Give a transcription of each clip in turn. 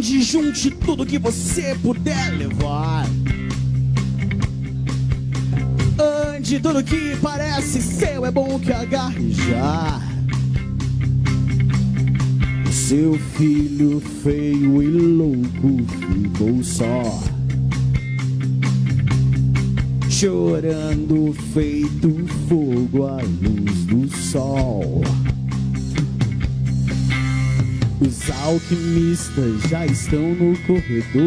Ande, junte tudo que você puder levar. Ande, tudo que parece seu é bom que agarre já. O seu filho feio e louco ficou só, chorando feito fogo à luz do sol. Os alquimistas já estão no corredor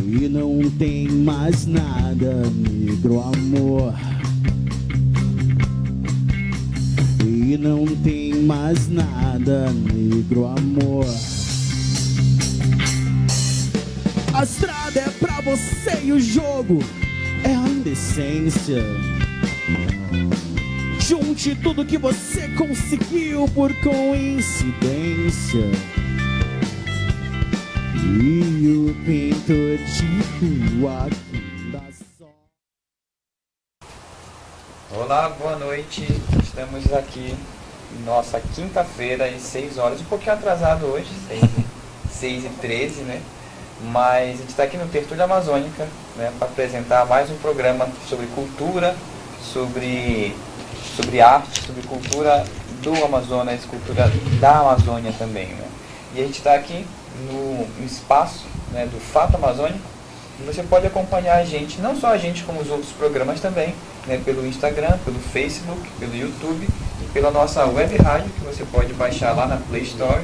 e não tem mais nada, negro amor. E não tem mais nada, negro amor. A estrada é pra você e o jogo é a indecência. Junte tudo que você conseguiu por coincidência. E o pintor de rua da só. Olá, boa noite. Estamos aqui em nossa quinta-feira às 6 horas, um pouquinho atrasado hoje, 6h13, né? Mas a gente está aqui no Tertúlia Amazônica, né, para apresentar mais um programa sobre cultura, sobre arte, sobre cultura do Amazonas, cultura da Amazônia também, né? E a gente está aqui no espaço, né, do Fato Amazônico, e você pode acompanhar a gente, não só a gente, como os outros programas também, né, pelo Instagram, pelo Facebook, pelo YouTube e pela nossa web rádio, que você pode baixar lá na Play Store.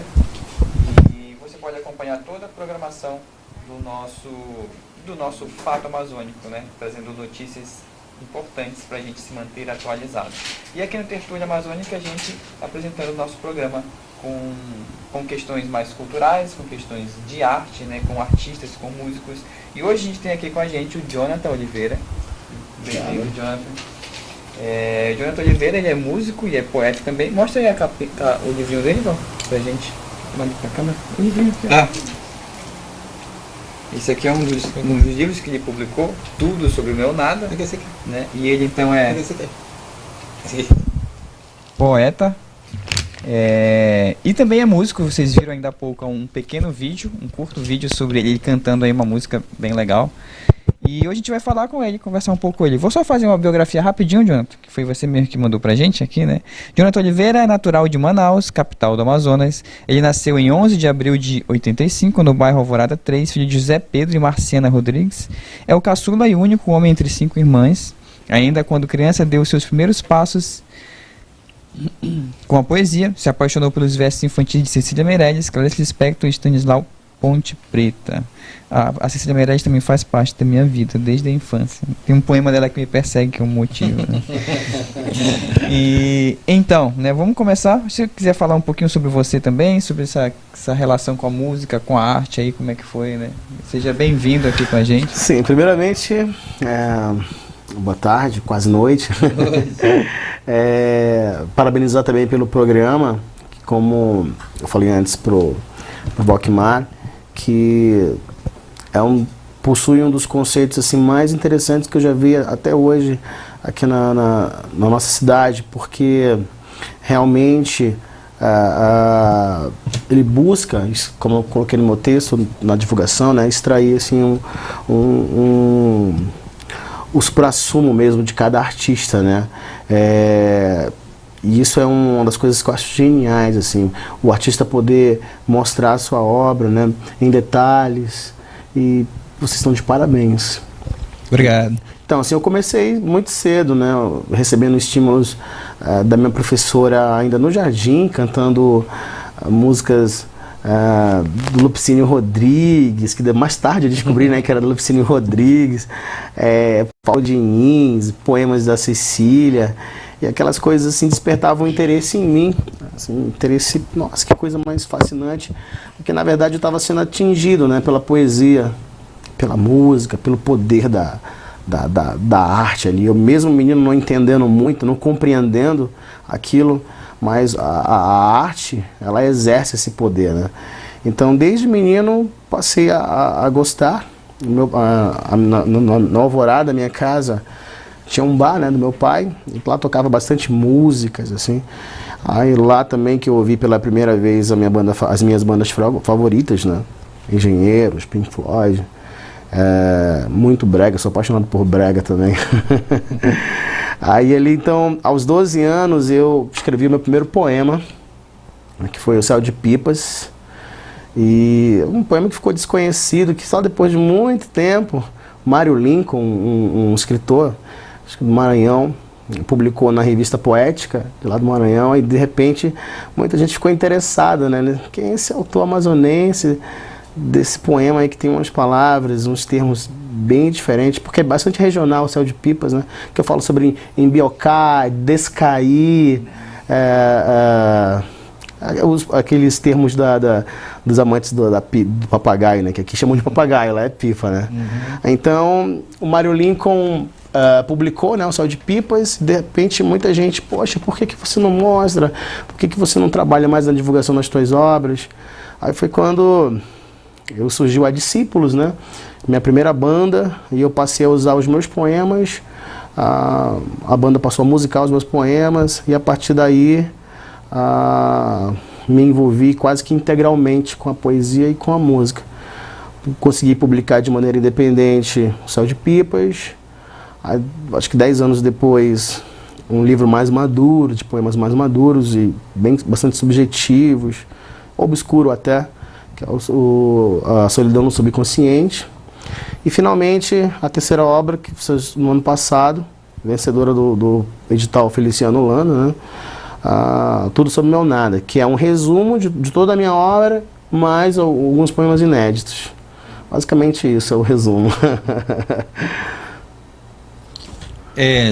E você pode acompanhar toda a programação do nosso Fato Amazônico, né, trazendo notícias importantes para a gente se manter atualizado. E aqui no Tertúlia Amazônica a gente apresentando o nosso programa com questões mais culturais, com questões de arte, né, com artistas, com músicos. E hoje a gente tem aqui com a gente o Jonathan Oliveira. Bem-vindo, Jonathan. Jonathan Oliveira, ele é músico e é poeta também. Mostra aí o livrinho dele, Val, pra gente. Manda pra câmera. O livrinho aqui, Esse aqui é um dos livros que ele publicou, Tudo sobre o Meu Nada, né? E ele então é poeta, e também é músico. Vocês viram ainda há pouco um pequeno vídeo, um curto vídeo sobre ele cantando aí uma música bem legal. E hoje a gente vai falar com ele, conversar um pouco com ele. Vou só fazer uma biografia rapidinho, Jonathan, que foi você mesmo que mandou pra gente aqui, né? Jonathan Oliveira é natural de Manaus, capital do Amazonas. Ele nasceu em 11 de abril de 85, no bairro Alvorada 3, filho de José Pedro e Marciana Rodrigues. É o caçula e único homem entre 5 irmãs. Ainda quando criança, deu seus primeiros passos com a poesia. Se apaixonou pelos versos infantis de Cecília Meirelles, Clarice Lispector e Stanislau Ponte Preta. A Cecília Meirelles também faz parte da minha vida, desde a infância. Tem um poema dela que me persegue, que é um motivo, né? E então, né, vamos começar. Se você quiser falar um pouquinho sobre você também, sobre essa relação com a música, com a arte aí, como é que foi, né? Seja bem-vindo aqui com a gente. Sim, primeiramente, boa tarde, quase noite. Parabenizar também pelo programa, que, como eu falei antes pro Valquimar, que possui um dos conceitos assim, mais interessantes que eu já vi até hoje aqui na nossa cidade, porque realmente ele busca, como eu coloquei no meu texto, na divulgação, né, extrair assim, o supra-sumo mesmo de cada artista, né? E isso é uma das coisas que eu acho geniais, assim, o artista poder mostrar a sua obra, né, em detalhes, e vocês estão de parabéns. Obrigado. Então, assim, eu comecei muito cedo, né, recebendo estímulos da minha professora ainda no jardim, cantando músicas do Lupicínio Rodrigues, que mais tarde eu descobri, né, que era do Lupicínio Rodrigues, Paulo Diniz, poemas da Cecília. E aquelas coisas assim despertavam interesse em mim, assim, interesse, nossa, que coisa mais fascinante, porque na verdade eu estava sendo atingido, né, pela poesia, pela música, pelo poder da arte ali. Eu mesmo menino não entendendo muito, não compreendendo aquilo, mas a arte, ela exerce esse poder, né? Então desde menino passei a gostar. Na Alvorada, minha casa, tinha um bar, né, do meu pai, e lá tocava bastante músicas, assim. Aí lá também que eu ouvi pela primeira vez as minhas bandas favoritas, né? Engenheiros, Pink Floyd, muito brega, sou apaixonado por brega também. Aí ali, então, aos 12 anos eu escrevi o meu primeiro poema, que foi O Céu de Pipas, e um poema que ficou desconhecido, que só depois de muito tempo, Mário Lincoln, um escritor, acho que do Maranhão, publicou na revista Poética, de lá do Maranhão, e de repente muita gente ficou interessada, né? Quem é esse autor amazonense desse poema aí que tem umas palavras, uns termos bem diferentes, porque é bastante regional, o Céu de Pipas, né? Que eu falo sobre embiocar, descair, aqueles termos dos amantes do papagaio, né? Que aqui chamam de papagaio, lá é pipa, né? Então, o Mário Lincoln publicou, né, o Céu de Pipas, e de repente muita gente, poxa, por que você não mostra? Por que você não trabalha mais na divulgação das suas obras? Aí foi quando surgiu a Discípulos, né? Minha primeira banda, e eu passei a usar os meus poemas, a banda passou a musicar os meus poemas, e a partir daí me envolvi quase que integralmente com a poesia e com a música. Consegui publicar de maneira independente o Céu de Pipas. Acho que 10 anos depois, um livro mais maduro, de poemas mais maduros e bastante subjetivos, obscuro até, que é A Solidão no Subconsciente. E finalmente, a terceira obra, que no ano passado, vencedora do edital Feliciano Holanda, né? Tudo Sobre Meu Nada, que é um resumo de toda a minha obra, mais alguns poemas inéditos. Basicamente isso é o resumo.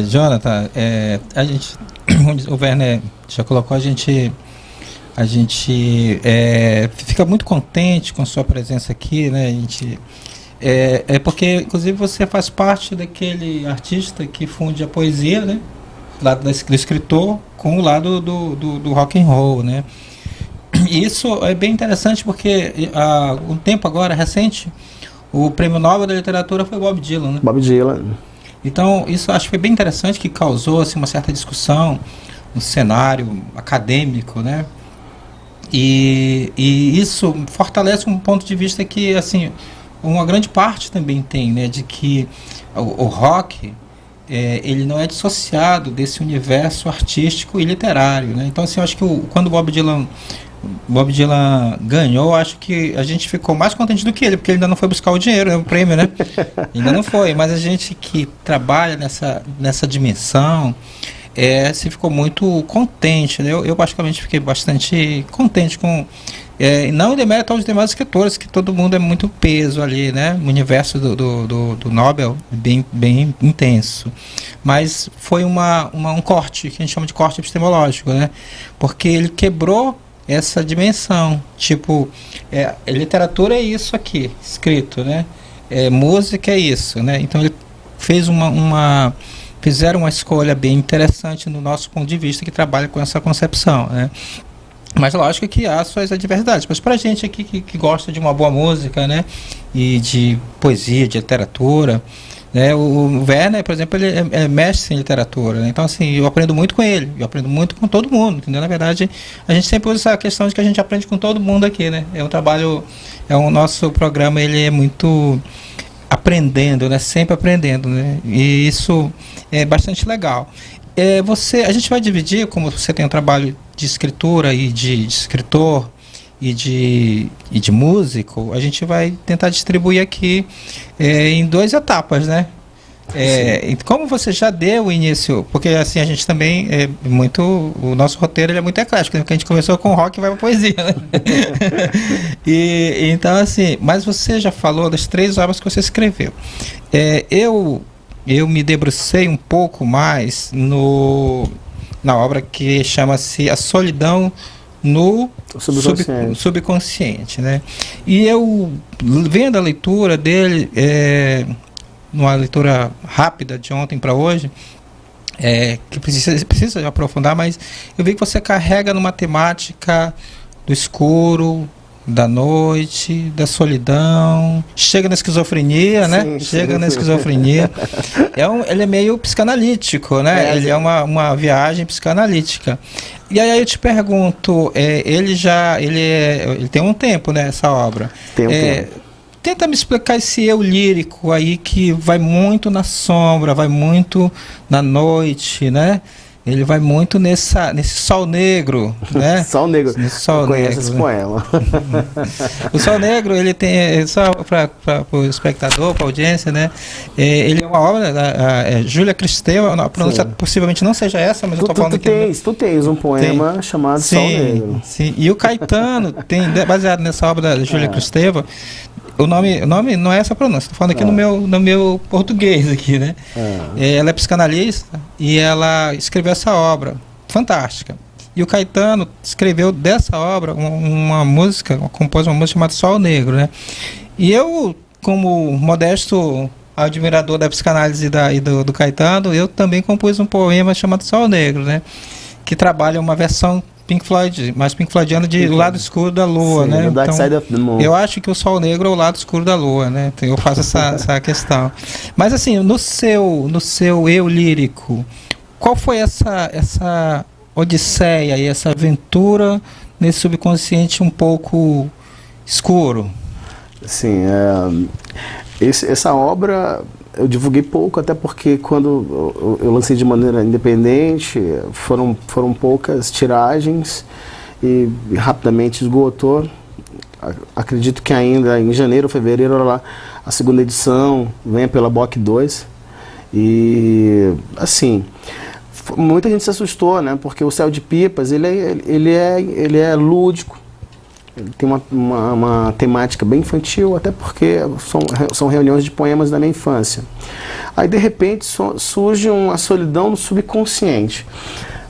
Jonathan, a gente, o Werner já colocou, a gente fica muito contente com a sua presença aqui, né? A gente, porque, inclusive, você faz parte daquele artista que funde a poesia, né? Lado do escritor com o lado do rock and roll, né? E isso é bem interessante porque há um tempo agora, recente, o Prêmio Nobel da Literatura foi Bob Dylan, né? Bob Dylan. Então, isso acho que foi bem interessante, que causou assim, uma certa discussão no cenário acadêmico, né? E isso fortalece um ponto de vista que, assim, uma grande parte também tem, né? De que o rock, ele não é dissociado desse universo artístico e literário, né? Então, assim, eu acho que quando o Bob Dylan ganhou, acho que a gente ficou mais contente do que ele, porque ele ainda não foi buscar o dinheiro, né, o prêmio, né? Ainda não foi, mas a gente que trabalha nessa dimensão, se ficou muito contente, né? Eu basicamente fiquei bastante contente com... não em demérito aos demais escritores, que todo mundo é muito peso ali, né? O universo do Nobel é bem intenso. Mas foi um corte, que a gente chama de corte epistemológico, né? Porque ele quebrou essa dimensão, tipo, literatura é isso aqui, escrito, né? Música é isso, né? Então ele fez fizeram uma escolha bem interessante no nosso ponto de vista, que trabalha com essa concepção, né? Mas lógico que há suas adversidades, mas pra gente aqui que gosta de uma boa música, né? E de poesia, de literatura, né? O Werner, por exemplo, ele é mestre em literatura, né? Então, assim, eu aprendo muito com ele, eu aprendo muito com todo mundo, entendeu? Na verdade, a gente sempre usa essa questão de que a gente aprende com todo mundo aqui, né? O nosso programa, ele é muito aprendendo, né? Sempre aprendendo, né? E isso é bastante legal. A gente vai dividir, como você tem um trabalho de escritura e de escritor e de músico, a gente vai tentar distribuir aqui em 2 etapas, né? Como você já deu o início, porque assim a gente também o nosso roteiro ele é muito eclético, né? Porque a gente começou com rock e vai para poesia, né? Então assim, mas você já falou das 3 obras que você escreveu. Eu me debrucei um pouco mais na obra que chama-se A Solidão no subconsciente, né? E eu, vendo a leitura dele, numa leitura rápida de ontem para hoje, que precisa aprofundar, mas eu vi que você carrega numa temática do escuro, da noite, da solidão, chega na esquizofrenia, né? Sim, Chega sim, na esquizofrenia. Ele é meio psicanalítico, né? Ele é uma viagem psicanalítica. E aí eu te pergunto, ele tem um tempo, né, essa obra. Tem um tempo. Tenta me explicar esse eu lírico aí que vai muito na sombra, vai muito na noite, né? Ele vai muito nesse sol negro, né? Sol negro. Nesse sol Conhece negro, esse né? poema. O sol negro, ele tem, só para o espectador, para a audiência, né? Ele é uma obra da Júlia Kristeva, a pronúncia possivelmente não seja essa, mas eu estou falando aqui. Tu tens um poema chamado Sol Negro. Sim, e o Caetano tem, baseado nessa obra da Júlia Kristeva, o nome não é essa pronúncia, estou falando aqui no meu português aqui, né? Ela é psicanalista e ela escreveu essa obra fantástica. E o Caetano escreveu dessa obra compôs uma música chamada Sol Negro, né? E eu, como modesto admirador da psicanálise do Caetano, eu também compus um poema chamado Sol Negro, né? Que trabalha uma versão Pink Floyd, mais Pink Floydiana de O Lado Escuro da Lua, sim, né? Dark Side of the Moon. Eu acho que o Sol Negro é o lado escuro da Lua, né? Então, eu faço essa questão. Mas assim, no seu eu lírico, qual foi essa odisseia e essa aventura nesse subconsciente um pouco escuro? Sim, essa obra eu divulguei pouco, até porque quando eu lancei de maneira independente, foram poucas tiragens e rapidamente esgotou. Acredito que ainda em janeiro ou fevereiro lá a segunda edição venha pela BOC 2. E assim, muita gente se assustou, né? Porque o Céu de Pipas ele é lúdico. Ele tem uma temática bem infantil, até porque são reuniões de poemas da minha infância. Aí, de repente, surge a solidão no subconsciente.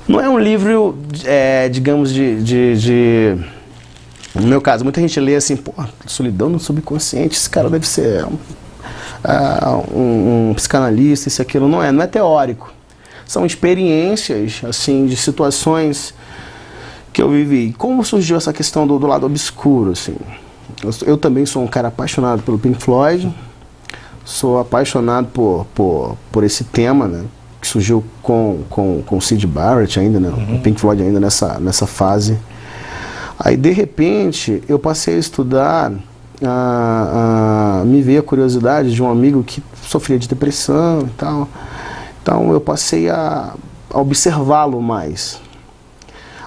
Não é um livro, digamos, no meu caso, muita gente lê assim, pô, solidão no subconsciente, esse cara deve ser um psicanalista, isso e aquilo. Não é teórico. São experiências, assim, de situações que eu vivi. Como surgiu essa questão do lado obscuro, assim? Eu também sou um cara apaixonado pelo Pink Floyd, sou apaixonado por esse tema, né? Que surgiu com o Syd Barrett ainda, né? O Pink Floyd ainda nessa fase. Aí, de repente, eu passei a estudar, me veio a curiosidade de um amigo que sofria de depressão e tal. Então, eu passei a observá-lo mais.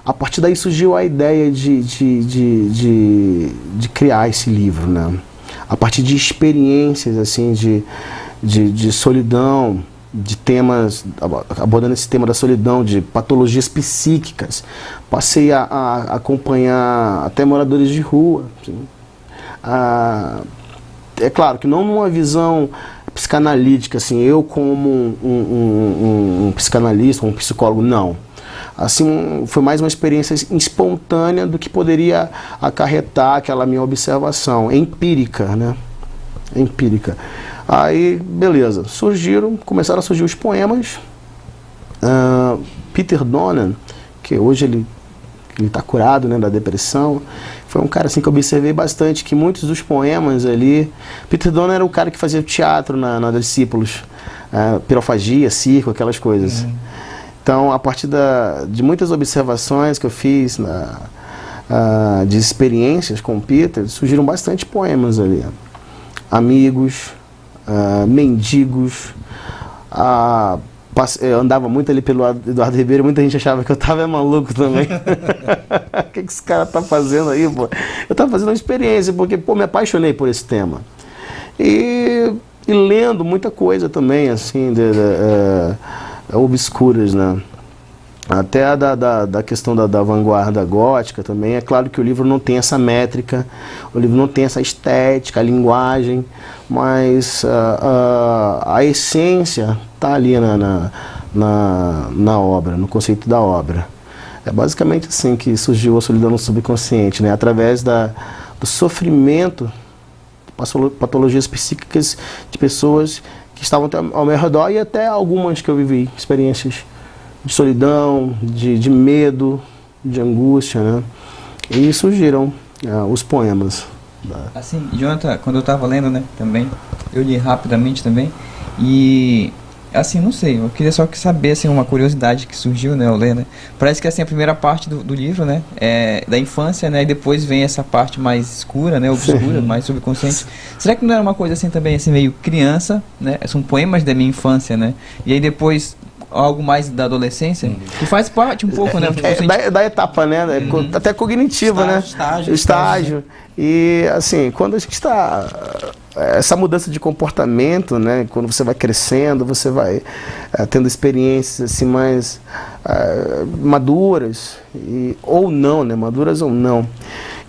A partir daí surgiu a ideia de criar esse livro, né? A partir de experiências, assim, de solidão, de temas, abordando esse tema da solidão, de patologias psíquicas. Passei a acompanhar até moradores de rua. Assim. É claro que não numa visão psicanalítica, assim, eu como um psicanalista, um psicólogo, não. Assim, foi mais uma experiência espontânea do que poderia acarretar aquela minha observação, empírica, né? Empírica. Aí, beleza, começaram a surgir os poemas. Peter Donen, que hoje ele está curado, né, da depressão, foi um cara assim que eu observei bastante, que muitos dos poemas ali... Peter Donen era o cara que fazia teatro na Discípulos, pirofagia, circo, aquelas coisas. Então, a partir de muitas observações que eu fiz, de experiências com o Peter, surgiram bastante poemas ali. Amigos, mendigos, eu andava muito ali pelo Eduardo Ribeiro, muita gente achava que eu estava maluco também. O que esse cara tá fazendo aí, pô? Eu estava fazendo uma experiência, porque, me apaixonei por esse tema. E lendo muita coisa também, assim, obscuras, né? Até da questão da vanguarda gótica também. É claro que o livro não tem essa métrica, o livro não tem essa estética, a linguagem, mas a essência está ali na obra, no conceito da obra. É basicamente assim que surgiu a solidão no subconsciente, né? Através do sofrimento, patologias psíquicas de pessoas que estavam ao meu redor e até algumas que eu vivi, experiências de solidão, de medo, de angústia, né? E surgiram os poemas. Assim, Jonathan, quando eu estava lendo, né, também, eu li rapidamente também, e, assim, não sei, eu queria só saber, assim, uma curiosidade que surgiu, né, ao ler, né, parece que, assim, a primeira parte do livro, né, é da infância, né, e depois vem essa parte mais escura, né, obscura, mais subconsciente. Será que não era uma coisa, assim, também, assim, meio criança, né, são poemas da minha infância, né, e aí depois algo mais da adolescência, que faz parte um pouco, né? Da etapa, né? Até cognitiva, estágio. E, assim, quando a gente está... Essa mudança de comportamento, né? Quando você vai crescendo, você vai tendo experiências, assim, mais maduras, ou não, né? Maduras ou não.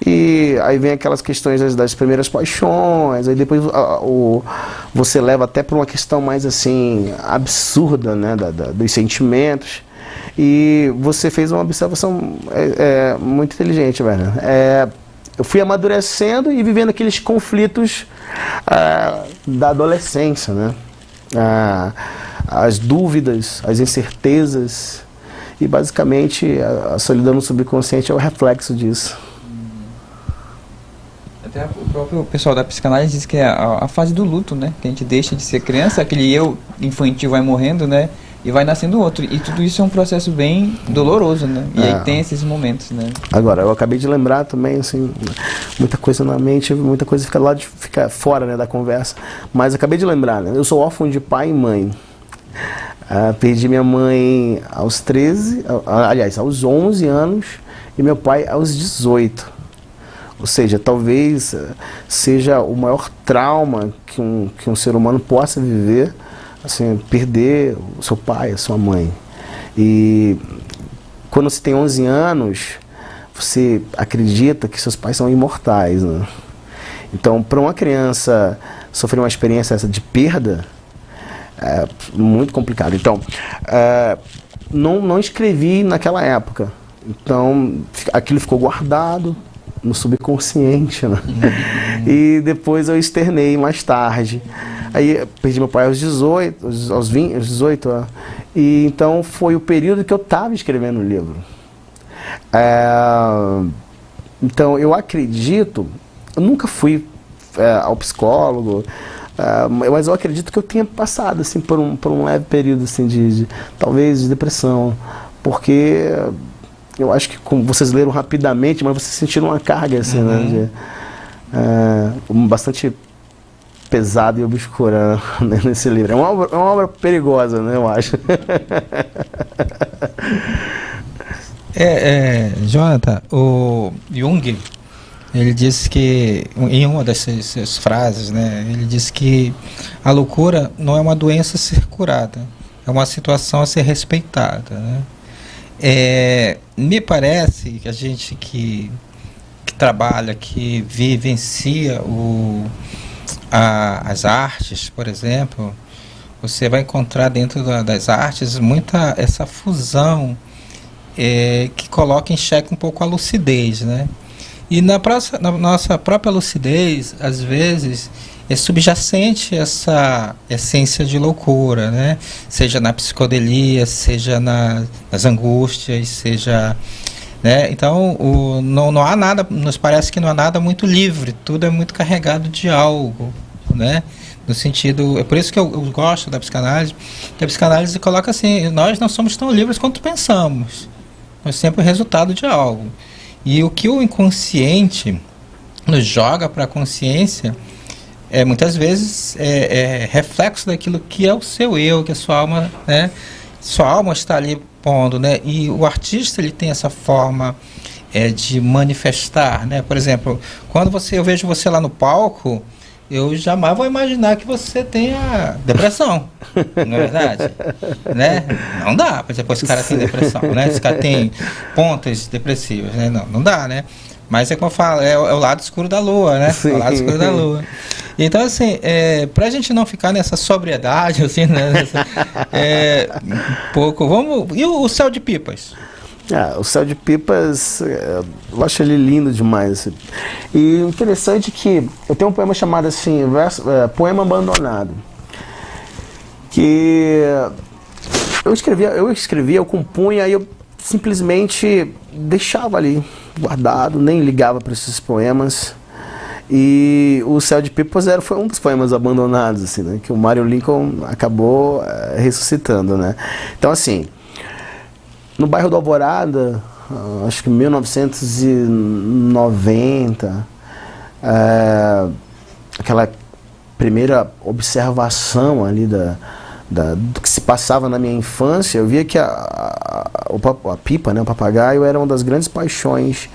E aí vem aquelas questões das primeiras paixões, aí depois você leva até para uma questão mais assim absurda, né, dos sentimentos. E você fez uma observação muito inteligente, velho. Eu fui amadurecendo e vivendo aqueles conflitos da adolescência, né? As dúvidas, as incertezas, e basicamente a solidão no subconsciente é o reflexo disso. Até o próprio pessoal da psicanálise diz que é a fase do luto, né? Que a gente deixa de ser criança, aquele eu infantil vai morrendo, né? E vai nascendo outro. E tudo isso é um processo bem doloroso, né? E aí tem esses momentos, né? Agora, eu acabei de lembrar também, assim, muita coisa na mente, muita coisa fica fora, né, da conversa. Mas acabei de lembrar, né? Eu sou órfão de pai e mãe. Perdi minha mãe aos 13, aliás, aos 11 anos, e meu pai aos 18. Ou seja, talvez seja o maior trauma que um ser humano possa viver, assim, perder o seu pai, a sua mãe. E quando você tem 11 anos, você acredita que seus pais são imortais, né? Então, para uma criança sofrer uma experiência essa de perda, é muito complicado. Então, não escrevi naquela época. Então, aquilo ficou guardado no subconsciente, né? E depois eu externei mais tarde. Aí perdi meu pai aos 18, aos 18, e então foi o período que eu estava escrevendo o livro. Então eu acredito, eu nunca fui ao psicólogo, mas eu acredito que eu tenha passado assim por um leve período assim talvez de depressão, porque eu acho que como vocês leram rapidamente, mas vocês sentiram uma carga assim, né, bastante pesada e obscura, né, nesse livro. É uma obra perigosa, né, eu acho. Jonathan, o Jung, ele disse que, em uma dessas frases, né, ele disse que a loucura não é uma doença a ser curada, é uma situação a ser respeitada, né? Me parece que a gente que trabalha, que vivencia as artes, por exemplo, você vai encontrar dentro das artes muita essa fusão que coloca em xeque um pouco a lucidez, né? E na nossa própria lucidez, às vezes, é subjacente essa essência de loucura, né? Seja na psicodelia, seja nas angústias, seja... né? Então, não há nada, nos parece que não há nada muito livre, tudo é muito carregado de algo, né? No sentido, é por isso que eu gosto da psicanálise, que a psicanálise coloca assim, nós não somos tão livres quanto pensamos, nós sempre o resultado de algo. E o que o inconsciente nos joga para a consciência, muitas vezes é reflexo daquilo que é o seu eu, que a sua alma, né? Sua alma está ali pondo, né? E o artista, ele tem essa forma de manifestar, né? Por exemplo, quando eu vejo você lá no palco, eu jamais vou imaginar que você tenha depressão, não é verdade? Né? Não dá, por exemplo, esse cara tem depressão, né? Esse cara tem pontas depressivas, né? Não dá, né? Mas é como eu falo, é o lado escuro da lua, né? É o lado escuro da lua. Então, assim, pra gente não ficar nessa sobriedade, assim, né? Um pouco, e o Céu de Pipas? O Céu de Pipas, eu acho ele lindo demais. Assim. E o interessante é que eu tenho um poema chamado assim, Poema Abandonado. Que eu escrevia, eu compunha e eu simplesmente deixava ali. guardado, nem ligava para esses poemas. E o Céu de Pipas foi um dos poemas abandonados, assim, né? Que o Mário Lincoln acabou ressuscitando, né? Então, assim, no bairro do Alvorada, acho que em 1990, aquela primeira observação ali do que se passava na minha infância, eu via que a pipa, né, o papagaio, era uma das grandes paixões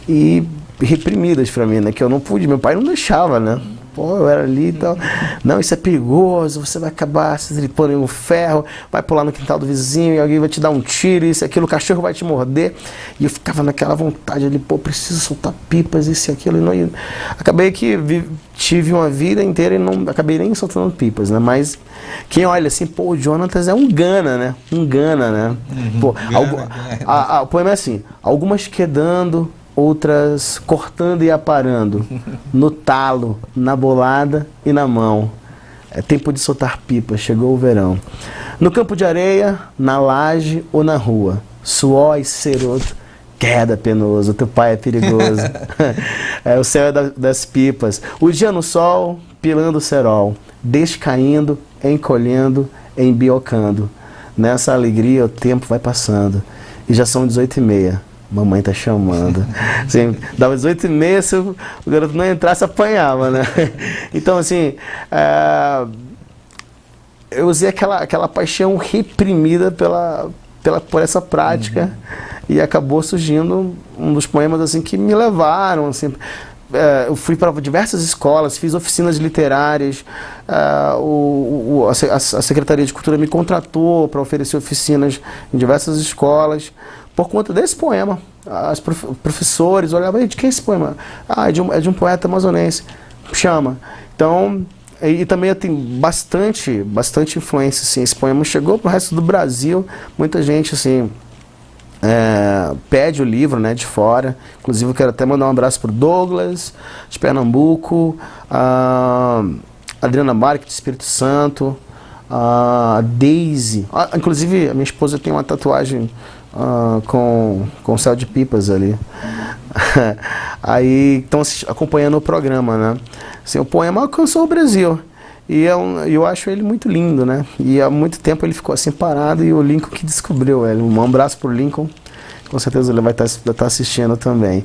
e reprimidas para mim, né, que eu não pude, meu pai não deixava, né, pô, eu era ali e tal, não, isso é perigoso, você vai acabar se tripando em um ferro, vai pular no quintal do vizinho e alguém vai te dar um tiro, isso e aquilo, o cachorro vai te morder, e eu ficava naquela vontade ali, pô, preciso soltar pipas, isso e aquilo, e acabei que tive uma vida inteira e não acabei nem soltando pipas, né, mas quem olha assim, pô, o Jonatas é um Gana, né, pô, o poema é assim, algumas quedando, outras cortando e aparando, no talo, na bolada e na mão. É tempo de soltar pipa, chegou o verão. No campo de areia, na laje ou na rua, suor e ceroto, queda penoso, teu pai é perigoso. O céu é das pipas. O dia no sol, pilando o cerol, descaindo, encolhendo, embiocando. Nessa alegria o tempo vai passando. E já são 18h30. Mamãe tá chamando. Assim, dava 18h30, se o garoto não entrasse, apanhava, né? Então, assim, eu usei aquela paixão reprimida por essa prática, e acabou surgindo um dos poemas assim, que me levaram. Assim, eu fui para diversas escolas, fiz oficinas literárias, a Secretaria de Cultura me contratou para oferecer oficinas em diversas escolas, por conta desse poema. Os professores olhavam, de quem é esse poema? É de um poeta amazonense, chama. Então, e também tem bastante influência, assim. Esse poema chegou para o resto do Brasil, muita gente, assim, pede o livro, né, de fora. Inclusive eu quero até mandar um abraço para o Douglas, de Pernambuco, a Adriana Marques, de Espírito Santo, a Daisy, inclusive a minha esposa tem uma tatuagem com o Céu de Pipas ali. Aí estão acompanhando o programa, né? Assim, o poema alcançou o Brasil. E eu acho ele muito lindo, né? E há muito tempo ele ficou assim parado, e o Lincoln que descobriu ele. Um abraço pro Lincoln, com certeza ele vai estar assistindo também.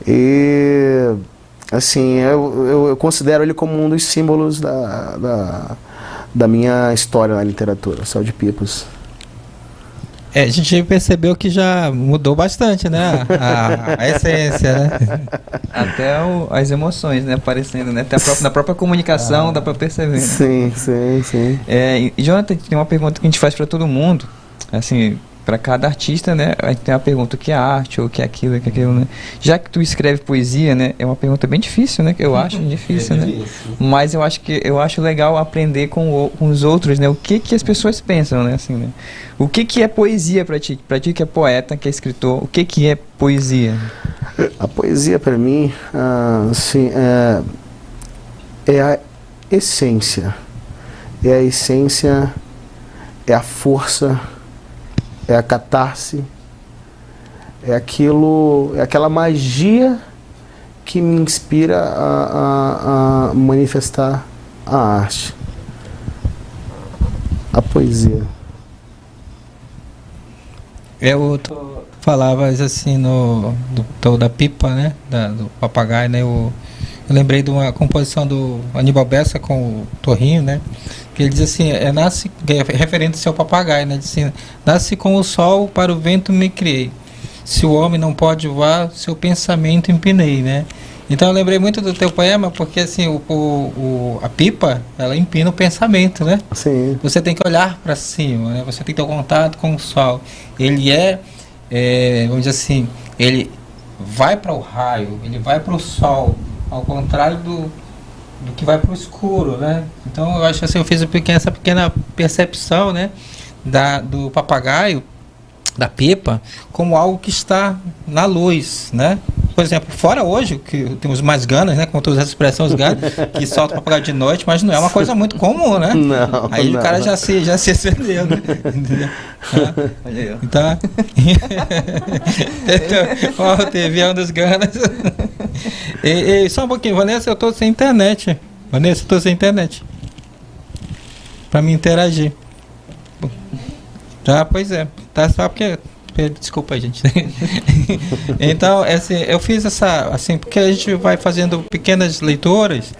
E assim, eu considero ele como um dos símbolos da minha história na literatura, o Céu de Pipas. A gente percebeu que já mudou bastante, né? A essência, né? Até as emoções, né? Aparecendo, né? Até na própria comunicação dá pra perceber. Sim, né? sim. E Jonathan, tem uma pergunta que a gente faz pra todo mundo, assim, pra cada artista, né? A gente tem uma pergunta: o que é arte, ou o que é aquilo, né? Já que tu escreve poesia, né? É uma pergunta bem difícil, né? Que eu acho difícil, né? Mas eu acho legal aprender com os outros, né? O que as pessoas pensam, né? Assim, né? O que é poesia pra ti? Pra ti que é poeta, que é escritor, o que é poesia? A poesia pra mim, assim, é a essência. É a essência, é a força, é a catarse, é aquela magia que me inspira a manifestar a arte, a poesia. Tu falavas assim da pipa, né? Do papagaio, né? Eu lembrei de uma composição do Aníbal Bessa com o Torrinho, né? Que ele diz assim, referente ao papagaio, né? Diz assim: nasce com o sol, para o vento me criei. Se o homem não pode voar, seu pensamento empinei, né? Então eu lembrei muito do teu poema, porque assim, a pipa, ela empina o pensamento, né? Sim. Você tem que olhar para cima, né? Você tem que ter contato com o sol. Ele vamos dizer assim, ele vai para o raio, ele vai para o sol, ao contrário do que vai para o escuro, né? Então eu acho assim, eu fiz essa pequena percepção, né, do papagaio, da pipa, como algo que está na luz, né? por exemplo, fora hoje, que tem os mais ganas, né? Como tu usa essa expressão, os ganas, que soltam papagaio de noite, mas não é uma coisa muito comum, né? Não, aí não. o cara já se excedeu, né? Entendeu? Olha aí, ó. Então, ó, TV é um dos ganas. Ei, só um pouquinho, Vanessa, eu tô sem internet. Vanessa, eu tô sem internet. Pra me interagir. Tá, pois é. Tá só porque... Desculpa aí, gente. Então, eu fiz essa, assim, porque a gente vai fazendo pequenas leituras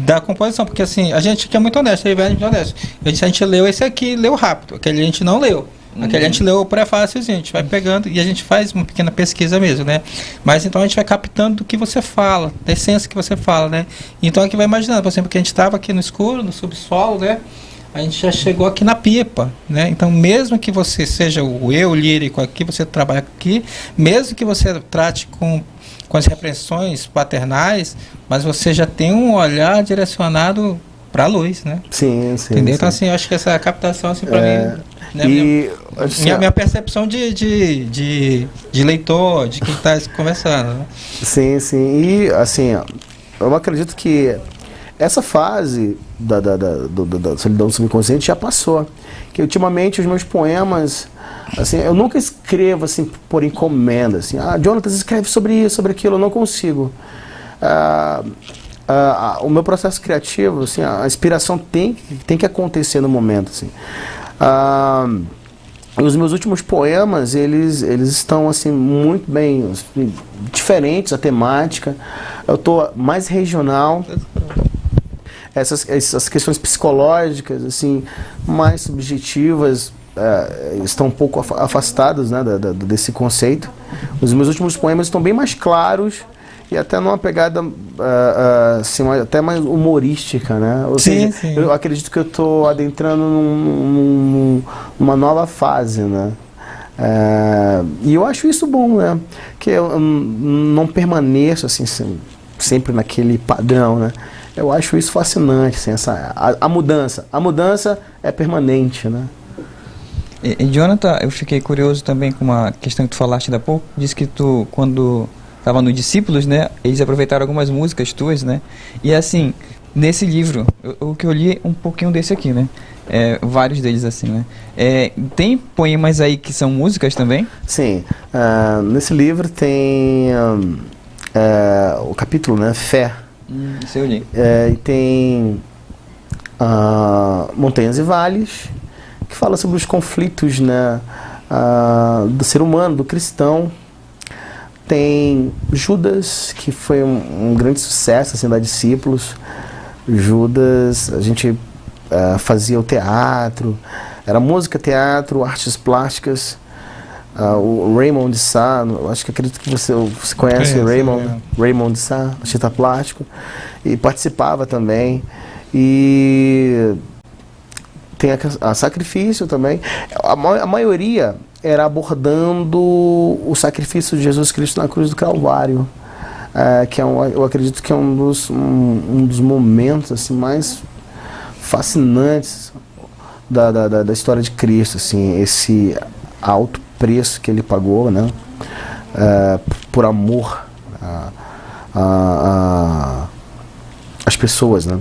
da composição, porque assim, a gente que é muito honesto, é muito honesto. A gente leu esse aqui, leu rápido, aquele a gente não leu. Aquele a gente leu o prefáciozinho, a gente vai pegando e a gente faz uma pequena pesquisa mesmo, né? Mas então a gente vai captando do que você fala, da essência que você fala, né? Então aqui vai imaginando, por exemplo, que a gente estava aqui no escuro, no subsolo, né? A gente já chegou aqui na pipa, né? Então, mesmo que você seja o eu lírico aqui, você trabalha aqui, mesmo que você trate com as repressões paternais, mas você já tem um olhar direcionado para a luz, né? Sim, sim. Entendeu? Sim. Então, assim, eu acho que essa captação, assim, para mim, né, E, assim, minha percepção de leitor, de quem está conversando, né? sim, sim. E, assim, eu acredito que essa fase da solidão subconsciente já passou. Que ultimamente os meus poemas, assim, eu nunca escrevo assim por encomenda, assim, Jonathan escreve sobre isso, sobre aquilo, eu não consigo. O meu processo criativo, assim, a inspiração tem que acontecer no momento, assim. Os meus últimos poemas, eles estão assim muito bem, assim, diferentes, a temática. Eu estou mais regional. Essas questões psicológicas, assim, mais subjetivas, estão um pouco afastadas, né, desse conceito. Os meus últimos poemas estão bem mais claros e até numa pegada assim, até mais humorística, né? Ou seja, sim. Eu acredito que eu estou adentrando numa nova fase, né? E eu acho isso bom, né? Que eu não permaneço assim sempre naquele padrão, né? Eu acho isso fascinante, assim, a mudança. A mudança é permanente, né? E Jonathan, eu fiquei curioso também com uma questão que tu falaste há pouco. Disse que tu, quando estava no Discípulos, né, eles aproveitaram algumas músicas tuas, né? E assim, nesse livro, o que eu li um pouquinho desse aqui, né? Vários deles assim, né? Tem poemas aí que são músicas também? Sim. Nesse livro tem o capítulo, né? Fé. Isso eu li. E tem Montanhas e Vales, que fala sobre os conflitos, né, do ser humano, do cristão. Tem Judas, que foi um grande sucesso assim, da Discípulos. Judas, a gente fazia o teatro, era música, teatro, artes plásticas. O Raymond de Sá, acredito que você conhece o Raymond de Sá, artista plástico, e participava também. E tem a Sacrifício também. A maioria era abordando o sacrifício de Jesus Cristo na cruz do Calvário, que eu acredito que é um dos momentos assim, mais fascinantes da história de Cristo, assim, esse alto preço que ele pagou, né, por amor às pessoas, né.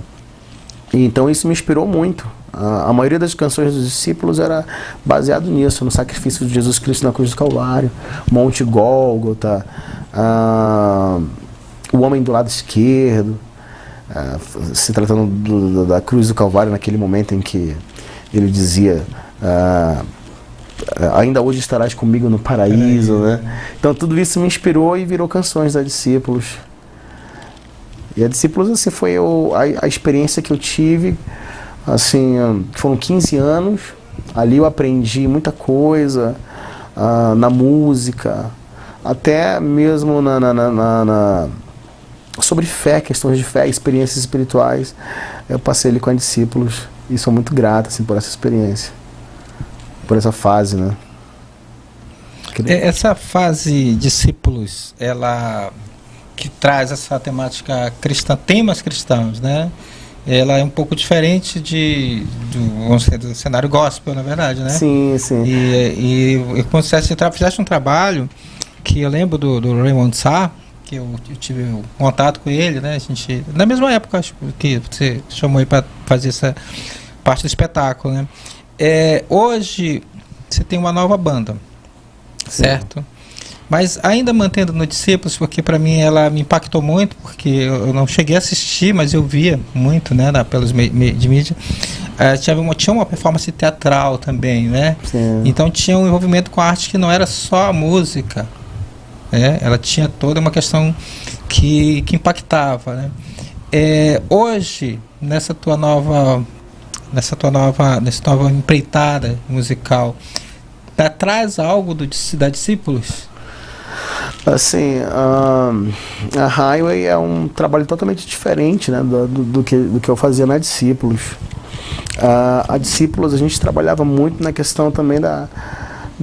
E então isso me inspirou muito. A maioria das canções dos Discípulos era baseado nisso, no sacrifício de Jesus Cristo na cruz do Calvário, Monte Gólgota, o homem do lado esquerdo, se tratando da cruz do Calvário, naquele momento em que ele dizia ainda hoje estarás comigo no paraíso, né? Então tudo isso me inspirou e virou canções da Discípulos. E a Discípulos, assim, foi a experiência que eu tive, assim, foram 15 anos, ali eu aprendi muita coisa, na música, até mesmo sobre fé, questões de fé, experiências espirituais. Eu passei ali com a Discípulos e sou muito grato, assim, por essa experiência, por essa fase, né? Essa fase Discípulos, ela que traz essa temática cristã, temas cristãos, né? Ela é um pouco diferente do cenário gospel, na verdade, né? Sim, sim. E como você fizeste um trabalho que eu lembro do Raymond Sá, que eu tive um contato com ele, né? A gente, na mesma época, acho que você chamou ele para fazer essa parte do espetáculo, né? Hoje você tem uma nova banda, certo? Mas ainda mantendo no Discípulos, porque para mim ela me impactou muito, porque eu não cheguei a assistir, mas eu via muito, né, pelos meios de mídia. Tinha uma performance teatral também, né? Sim. Então tinha um envolvimento com a arte que não era só a música, né? Ela tinha toda uma questão que impactava, né? Hoje, nessa nova empreitada musical, traz algo da Discípulos? Assim, a Highway é um trabalho totalmente diferente, né, do que eu fazia na Discípulos. A Discípulos a gente trabalhava muito na questão também da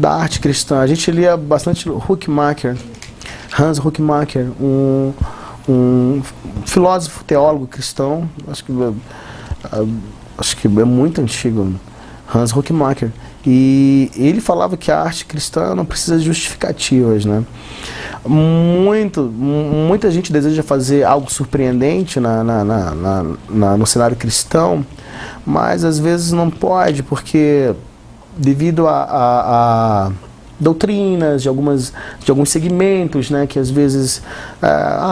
arte cristã. A gente lia bastante Huckmacher, Hans Huckmacher, um filósofo, teólogo cristão, acho que é muito antigo, Hans Huckmacher. E ele falava que a arte cristã não precisa de justificativas, né? Muita gente deseja fazer algo surpreendente no cenário cristão, mas às vezes não pode, porque devido a doutrinas de alguns segmentos, né, que às vezes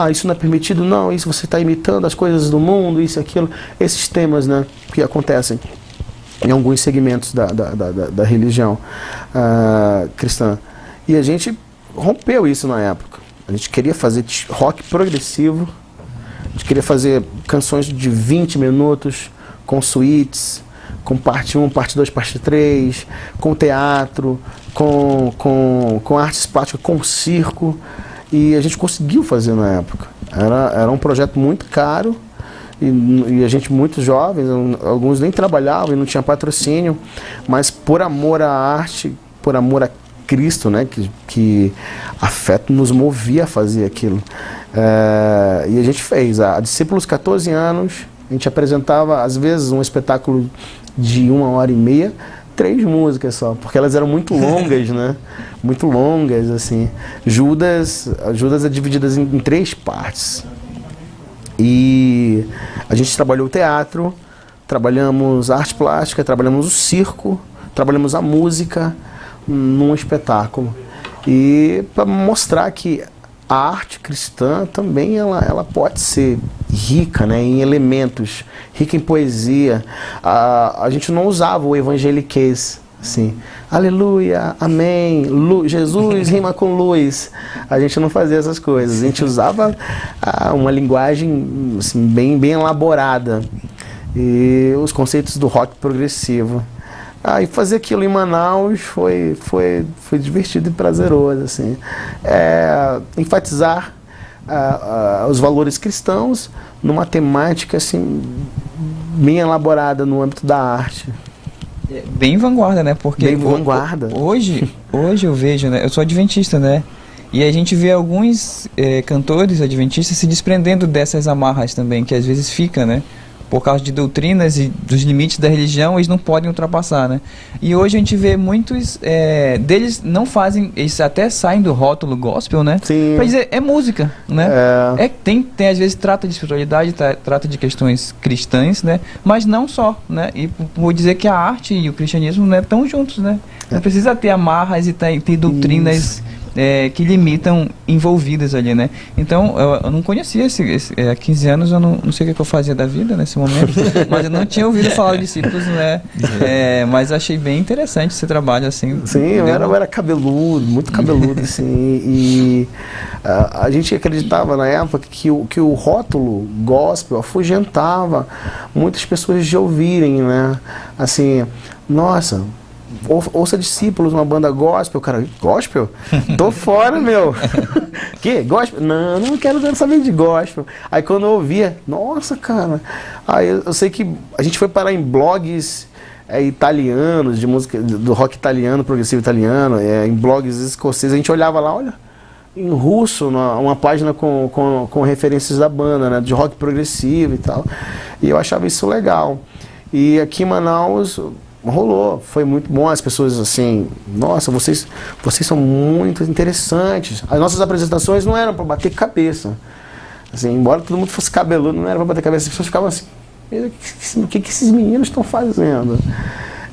isso não é permitido, não, isso você está imitando as coisas do mundo, isso e aquilo, esses temas, né, que acontecem em alguns segmentos da religião cristã. E a gente rompeu isso na época. A gente queria fazer rock progressivo, a gente queria fazer canções de 20 minutos, com suítes, com parte 1, parte 2, parte 3, com teatro, com artes plásticas, com circo. E a gente conseguiu fazer na época. Era um projeto muito caro, e a gente muito jovens, alguns nem trabalhavam e não tinha patrocínio, mas por amor à arte, por amor a Cristo, né, que afeto nos movia a fazer aquilo. E a gente fez. A Discípulos, 14 anos, a gente apresentava às vezes um espetáculo de 1h30, 3 músicas só, porque elas eram muito longas, né? Muito longas, assim. Judas é dividida em 3 partes. E a gente trabalhou o teatro, trabalhamos a arte plástica, trabalhamos o circo, trabalhamos a música num espetáculo. E para mostrar que a arte cristã também ela pode ser rica, né, em elementos, rica em poesia. A gente não usava o evangeliquez, assim, aleluia, amém, Jesus rima com luz. A gente não fazia essas coisas. A gente usava uma linguagem assim, bem elaborada, e os conceitos do rock progressivo. E fazer aquilo em Manaus foi divertido e prazeroso, assim. Enfatizar os valores cristãos numa temática assim, bem elaborada no âmbito da arte. Bem vanguarda, né? Porque bem vanguarda. Hoje eu vejo, né? Eu sou adventista, né? E a gente vê alguns cantores adventistas se desprendendo dessas amarras também, que às vezes fica, né? Por causa de doutrinas e dos limites da religião, eles não podem ultrapassar, né? E hoje a gente vê muitos deles não fazem, eles até saem do rótulo gospel, né? Sim. Pra dizer, é música, né? Tem às vezes trata de espiritualidade, trata de questões cristãs, né? Mas não só, né? E por dizer que a arte e o cristianismo, né, estão juntos, né? Não precisa ter amarras e ter doutrinas que limitam envolvidas ali, né? Então, eu não conhecia há 15 anos, eu não sei o que eu fazia da vida nesse momento, mas eu não tinha ouvido falar de Discípulos, né? Mas achei bem interessante esse trabalho, assim. Sim, eu era cabeludo, muito cabeludo, assim, e a gente acreditava na época que o rótulo gospel afugentava muitas pessoas de ouvirem, né? Assim, nossa, ouça Discípulos, uma banda gospel. Cara, gospel? Tô fora, meu. Que? Gospel? Não quero saber de gospel. Aí quando eu ouvia, nossa, cara. Aí eu sei que a gente foi parar em blogs italianos, de música, do rock italiano, progressivo italiano, em blogs escoceses. A gente olhava lá, olha, em russo, uma página com referências da banda, né, de rock progressivo e tal. E eu achava isso legal. E aqui em Manaus, rolou, foi muito bom. As pessoas assim, nossa, vocês são muito interessantes. As nossas apresentações não eram para bater cabeça. Assim, embora todo mundo fosse cabeludo, não era para bater cabeça. As pessoas ficavam assim, o que esses meninos estão fazendo?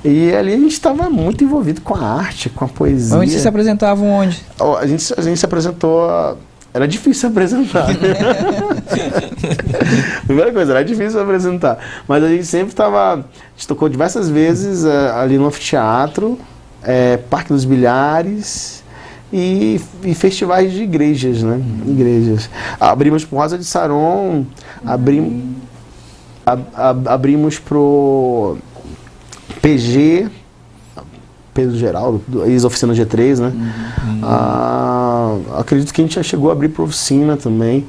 E ali a gente estava muito envolvido com a arte, com a poesia. Onde vocês se apresentavam onde? A gente se apresentou. Era difícil se apresentar. Primeira coisa, era difícil se apresentar. Mas a gente sempre estava. A gente tocou diversas vezes ali no anfiteatro, Parque dos Bilhares e festivais de igrejas, né? Igrejas. Abrimos pro Rosa de Saron, abrimos pro PG, Pedro Geraldo, ex-oficina G3, né? Acredito que a gente já chegou a abrir para oficina também.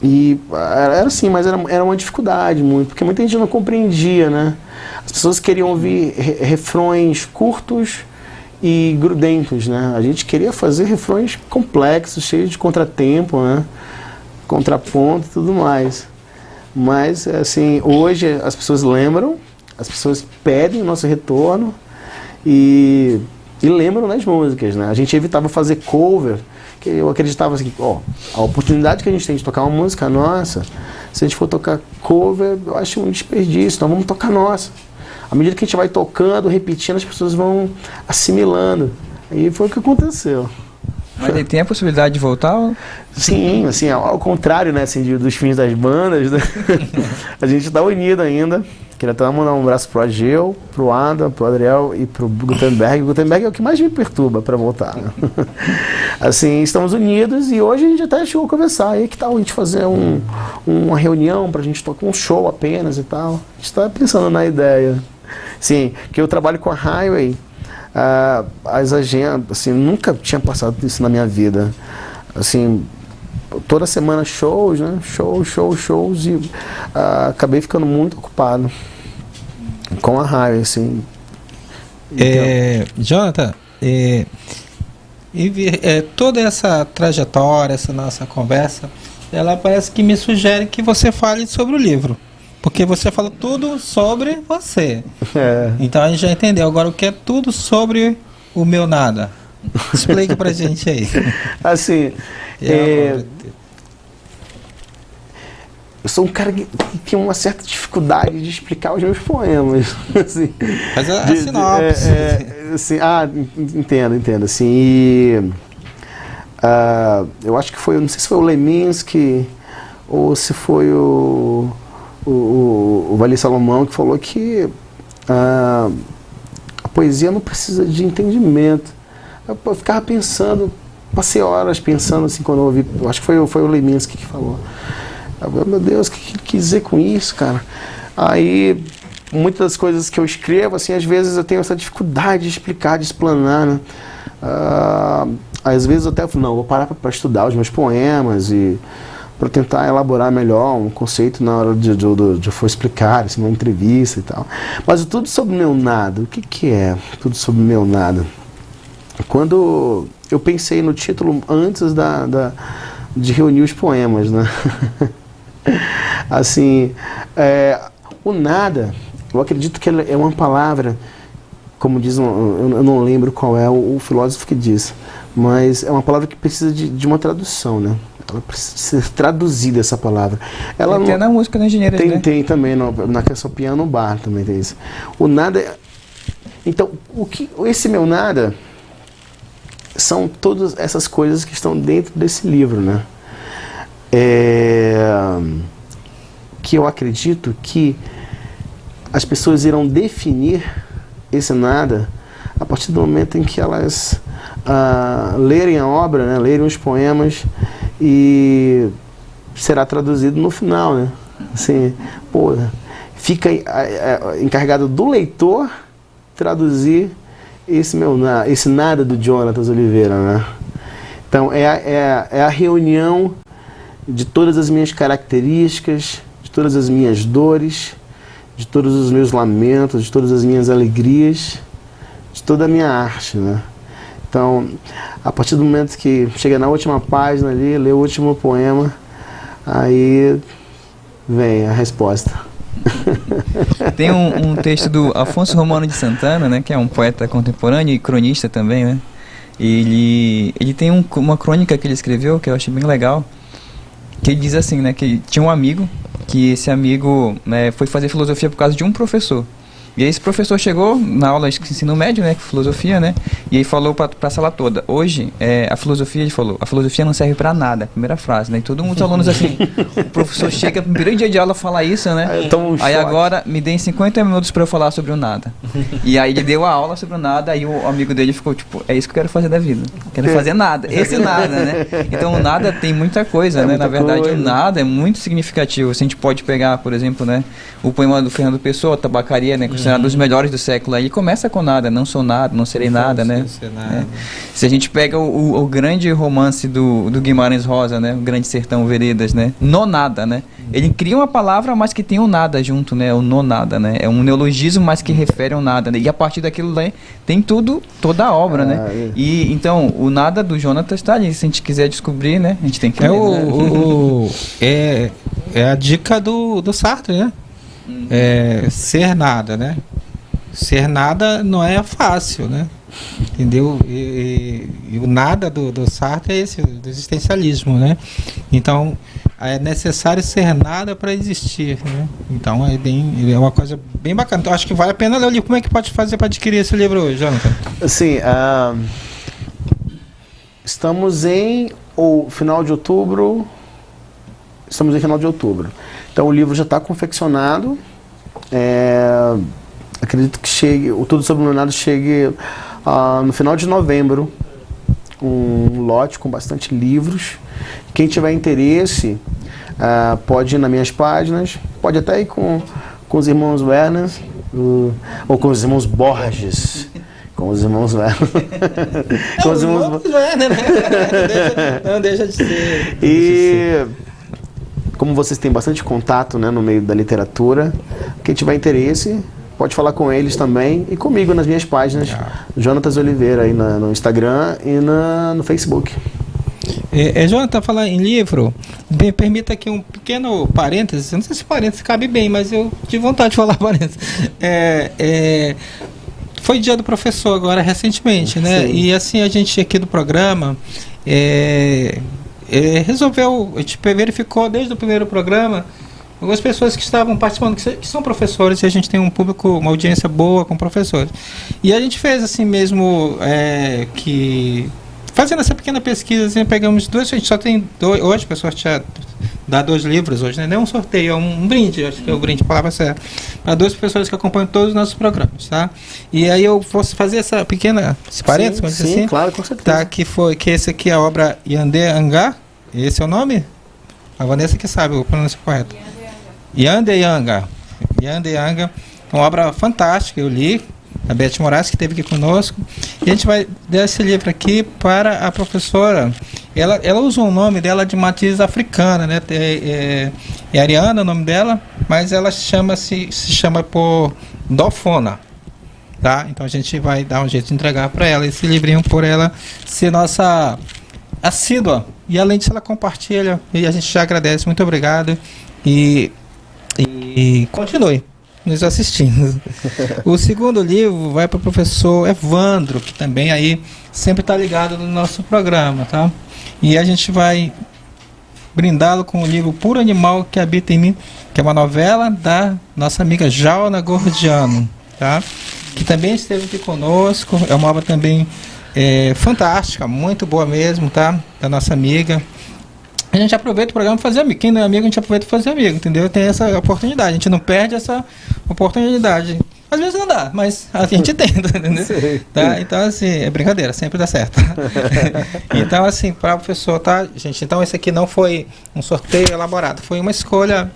E era assim, mas era uma dificuldade muito, porque muita gente não compreendia, né? As pessoas queriam ouvir refrões curtos e grudentos, né? A gente queria fazer refrões complexos, cheios de contratempo, né? Contraponto e tudo mais. Mas, assim, hoje as pessoas lembram, as pessoas pedem o nosso retorno e lembram das músicas, né? A gente evitava fazer cover, que eu acreditava assim, a oportunidade que a gente tem de tocar uma música nossa, se a gente for tocar cover, eu acho um desperdício, então vamos tocar nossa. À medida que a gente vai tocando, repetindo, as pessoas vão assimilando. E foi o que aconteceu. Mas aí tem a possibilidade de voltar? Sim, assim, ao contrário, né, assim, dos fins das bandas, né? A gente está unido ainda. Queria até mandar um abraço pro Ageu, pro Adam, pro Adriel e pro Gutenberg. O Gutenberg é o que mais me perturba para voltar, né? Assim, estamos unidos e hoje a gente até chegou a conversar. E aí, que tal a gente fazer uma reunião pra gente tocar um show apenas e tal? A gente tá pensando na ideia. Sim, que eu trabalho com a Highway, as agendas, assim, nunca tinha passado isso na minha vida. Assim, toda semana shows, né? Shows e acabei ficando muito ocupado com a Highway, assim. Jonathan, toda essa trajetória, essa nossa conversa, ela parece que me sugere que você fale sobre o livro. Porque você falou tudo sobre você. Então a gente já entendeu. Agora o que é tudo sobre o meu nada? Explica pra gente aí. Assim, eu sou um cara que tem uma certa dificuldade de explicar os meus poemas. Assim, Mas a sinopse. Assim, entendo. Assim, eu acho que foi, não sei se foi o Leminski ou se foi o Vali Salomão que falou que a poesia não precisa de entendimento. Eu ficava pensando, passei horas pensando assim quando eu ouvi, eu acho que foi o Leminski que falou. Meu Deus, o que ele quis dizer com isso, cara? Aí, muitas das coisas que eu escrevo, assim, às vezes eu tenho essa dificuldade de explicar, de explanar, né? Às vezes eu até falo, não, vou parar para estudar os meus poemas e para tentar elaborar melhor um conceito na hora de eu for explicar, assim, numa entrevista e tal. Mas tudo sobre o meu nada, o que é tudo sobre o meu nada? Quando eu pensei no título antes de reunir os poemas, né? Assim, o nada, eu acredito que é uma palavra, como diz, eu não lembro qual é o filósofo que diz, mas é uma palavra que precisa de uma tradução, né? Ela precisa ser traduzida, essa palavra. Ela tem na música da engenharia, né? Tem também, na canção Piano Bar também tem isso. O nada, então, esse meu nada são todas essas coisas que estão dentro desse livro, né? Que eu acredito que as pessoas irão definir esse nada a partir do momento em que elas lerem a obra, né? Lerem os poemas e será traduzido no final, né? Assim, fica encarregado do leitor traduzir esse nada do Jonatas Oliveira, né? Então é a reunião de todas as minhas características, de todas as minhas dores, de todos os meus lamentos, de todas as minhas alegrias, de toda a minha arte, né? Então, a partir do momento que chega na última página ali, lê o último poema, aí vem a resposta. Tem um texto do Afonso Romano de Santana, né, que é um poeta contemporâneo e cronista também, né? Ele tem uma crônica que ele escreveu que eu achei bem legal, que ele diz assim, né, que tinha um amigo, que esse amigo, né, foi fazer filosofia por causa de um professor. E aí esse professor chegou na aula de ensino médio, né, filosofia, né, e aí falou para a sala toda, hoje, a filosofia, ele falou, a filosofia não serve para nada, primeira frase, né, e todo mundo, os alunos assim, o professor chega no primeiro dia de aula fala isso, né, aí agora me deem 50 minutos para eu falar sobre o nada. E aí ele deu a aula sobre o nada, aí o amigo dele ficou tipo, é isso que eu quero fazer da vida, quero fazer nada, esse nada, né. Então o nada tem muita coisa, né, na verdade coisa. O nada é muito significativo. Se a gente pode pegar, por exemplo, né, o poema do Fernando Pessoa, Tabacaria, né, considerado dos melhores do século, aí começa com nada, não sou nada, não serei nada, né? Se a gente pega o grande romance do Guimarães Rosa, né, o Grande Sertão Veredas, né, no nada, né, ele cria uma palavra, mas que tem o nada junto, né, o no nada, né, é um neologismo, mas que refere ao nada, né? E a partir daquilo lá tem tudo, toda a obra, né, e então o nada do Jonatas está ali, se a gente quiser descobrir, né, a gente tem que ler, é a dica do Sartre, né? Ser nada, né? Ser nada não é fácil, né? Entendeu? E o nada do Sartre é esse, do existencialismo, né? Então, é necessário ser nada para existir, né? Então, é uma coisa bem bacana. Então, acho que vale a pena ler o livro. Como é que pode fazer para adquirir esse livro hoje, Jonathan? Sim, estamos em final de outubro. Estamos em final de outubro. Então, o livro já está confeccionado. Acredito que chegue, o Tudo Sobre o Nada chegue no final de novembro, um lote com bastante livros. Quem tiver interesse pode ir nas minhas páginas, pode até ir com os irmãos Werner ou com os irmãos Borges. Com os irmãos Werner. Com os irmãos Werner, né? Não deixa de ser. E como vocês têm bastante contato, né, no meio da literatura, quem tiver interesse pode falar com eles também e comigo nas minhas páginas, Jonatas Oliveira aí no Instagram e no Facebook. Jonathan, falar em livro, permita aqui um pequeno parênteses, não sei se parênteses cabe bem, mas eu tive vontade de falar parênteses. Foi dia do professor agora recentemente, né? Sim. E assim a gente aqui do programa resolveu, a gente verificou desde o primeiro programa algumas pessoas que estavam participando, que são professores, e a gente tem um público, uma audiência boa com professores. E a gente fez assim mesmo, fazendo essa pequena pesquisa, assim, pegamos a gente só tem hoje, o pessoal já dá 2 livros hoje, né? Não é um sorteio, é um brinde, acho que é o brinde, a palavra certa, para 2 professores que acompanham todos os nossos programas, tá? E aí eu vou fazer essa pequena, esse parênteses, sim, assim, claro, com certeza. tá? Que esse aqui é a obra Yandé Anga, esse é o nome? A Vanessa que sabe o pronúncio correto. Yandé Anga, uma obra fantástica, eu li, a Beth Moraes, que esteve aqui conosco, e a gente vai dar esse livro aqui para a professora. Ela usa o nome dela de matriz africana, né? É Ariana o nome dela, mas ela se chama por Dofona, tá? Então a gente vai dar um jeito de entregar para ela esse livrinho, por ela ser nossa assídua, e além disso ela compartilha, e a gente já agradece, muito obrigado, e continue nos assistindo. O segundo livro vai para o professor Evandro, que também aí sempre está ligado no nosso programa, tá? E a gente vai brindá-lo com o livro Puro Animal que Habita em Mim, que é uma novela da nossa amiga Jauna Gordiano, tá? Que também esteve aqui conosco, é uma obra também fantástica, muito boa mesmo, tá? Da nossa amiga. A gente aproveita o programa para fazer amigo. Quem não é amigo, a gente aproveita para fazer amigo, entendeu? Tem essa oportunidade, a gente não perde essa oportunidade. Às vezes não dá, mas a gente tenta, entendeu? Tá? Então, assim, é brincadeira, sempre dá certo. Então, assim, para o professor, tá, gente? Então, esse aqui não foi um sorteio elaborado, foi uma escolha